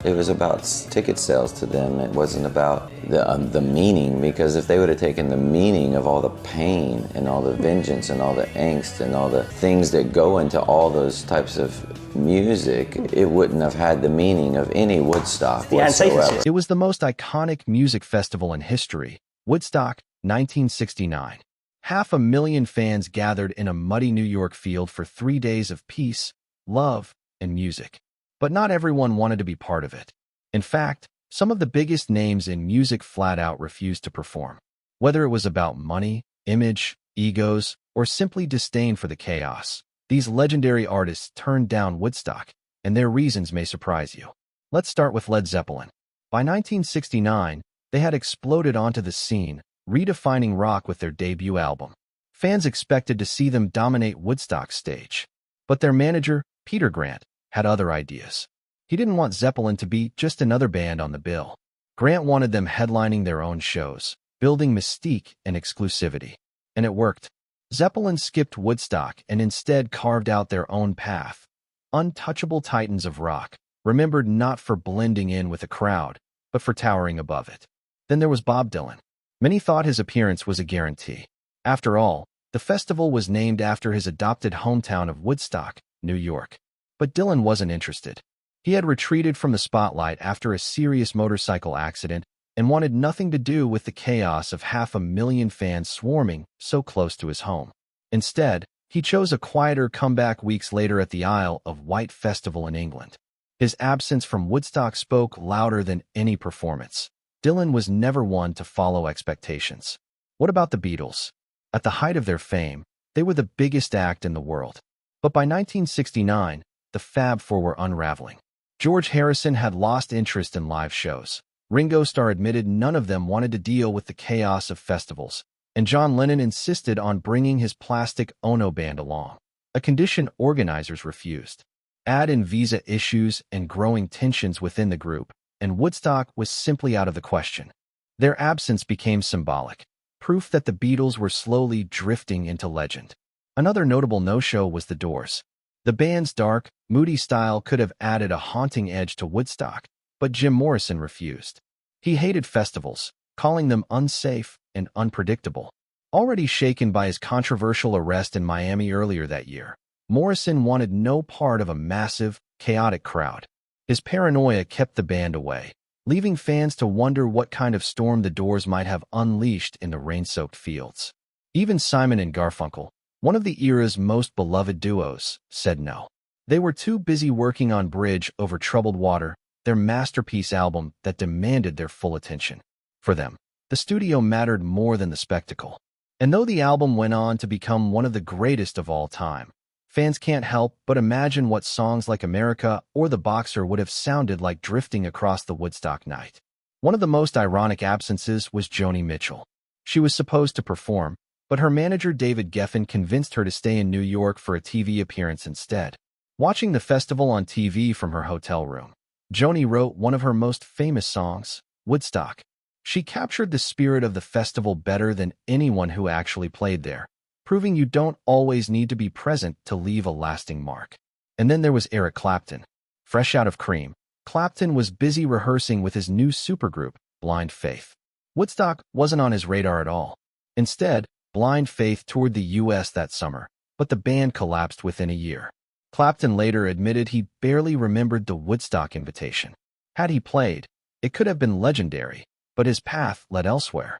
It was about ticket sales to them. It wasn't about the meaning, because if they would have taken the meaning of all the pain and all the vengeance and all the angst and all the things that go into all those types of music, it wouldn't have had the meaning of any Woodstock whatsoever. It was the most iconic music festival in history, Woodstock, 1969. 500,000 fans gathered in a muddy New York field for 3 days of peace, love, and music. But not everyone wanted to be part of it. In fact, some of the biggest names in music flat out refused to perform. Whether it was about money, image, egos, or simply disdain for the chaos, these legendary artists turned down Woodstock, and their reasons may surprise you. Let's start with Led Zeppelin. By 1969, they had exploded onto the scene, redefining rock with their debut album. Fans expected to see them dominate Woodstock's stage. But their manager, Peter Grant, had other ideas. He didn't want Zeppelin to be just another band on the bill. Grant wanted them headlining their own shows, building mystique and exclusivity. And it worked. Zeppelin skipped Woodstock and instead carved out their own path. Untouchable titans of rock, remembered not for blending in with the crowd, but for towering above it. Then there was Bob Dylan. Many thought his appearance was a guarantee. After all, the festival was named after his adopted hometown of Woodstock, New York. But Dylan wasn't interested. He had retreated from the spotlight after a serious motorcycle accident and wanted nothing to do with the chaos of 500,000 fans swarming so close to his home. Instead, he chose a quieter comeback weeks later at the Isle of Wight Festival in England. His absence from Woodstock spoke louder than any performance. Dylan was never one to follow expectations. What about the Beatles? At the height of their fame, they were the biggest act in the world. But by 1969, the Fab Four were unraveling. George Harrison had lost interest in live shows. Ringo Starr admitted none of them wanted to deal with the chaos of festivals, and John Lennon insisted on bringing his Plastic Ono band along, a condition organizers refused. Add in visa issues and growing tensions within the group, and Woodstock was simply out of the question. Their absence became symbolic, proof that the Beatles were slowly drifting into legend. Another notable no-show was The Doors. The band's dark, moody style could have added a haunting edge to Woodstock, but Jim Morrison refused. He hated festivals, calling them unsafe and unpredictable. Already shaken by his controversial arrest in Miami earlier that year, Morrison wanted no part of a massive, chaotic crowd. His paranoia kept the band away, leaving fans to wonder what kind of storm the Doors might have unleashed in the rain-soaked fields. Even Simon and Garfunkel, one of the era's most beloved duos, said no. They were too busy working on Bridge Over Troubled Water, their masterpiece album that demanded their full attention. For them, the studio mattered more than the spectacle. And though the album went on to become one of the greatest of all time, fans can't help but imagine what songs like America or The Boxer would have sounded like drifting across the Woodstock night. One of the most ironic absences was Joni Mitchell. She was supposed to perform, but her manager David Geffen convinced her to stay in New York for a TV appearance instead. Watching the festival on TV from her hotel room, Joni wrote one of her most famous songs, Woodstock. She captured the spirit of the festival better than anyone who actually played there, proving you don't always need to be present to leave a lasting mark. And then there was Eric Clapton. Fresh out of Cream, Clapton was busy rehearsing with his new supergroup, Blind Faith. Woodstock wasn't on his radar at all. Instead, Blind Faith toured the U.S. that summer, but the band collapsed within a year. Clapton later admitted he barely remembered the Woodstock invitation. Had he played, it could have been legendary, but his path led elsewhere.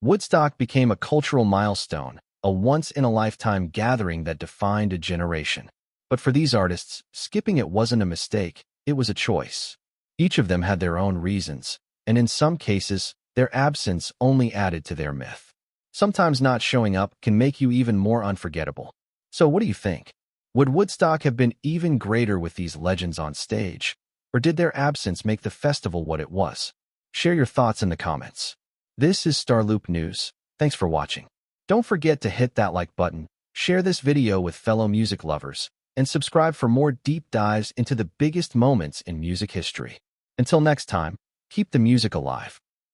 Woodstock became a cultural milestone, a once-in-a-lifetime gathering that defined a generation. But for these artists, skipping it wasn't a mistake, it was a choice. Each of them had their own reasons, and in some cases, their absence only added to their myth. Sometimes not showing up can make you even more unforgettable. So what do you think? Would Woodstock have been even greater with these legends on stage? Or did their absence make the festival what it was? Share your thoughts in the comments. This is StarLoop News. Thanks for watching. Don't forget to hit that like button, share this video with fellow music lovers, and subscribe for more deep dives into the biggest moments in music history. Until next time, keep the music alive.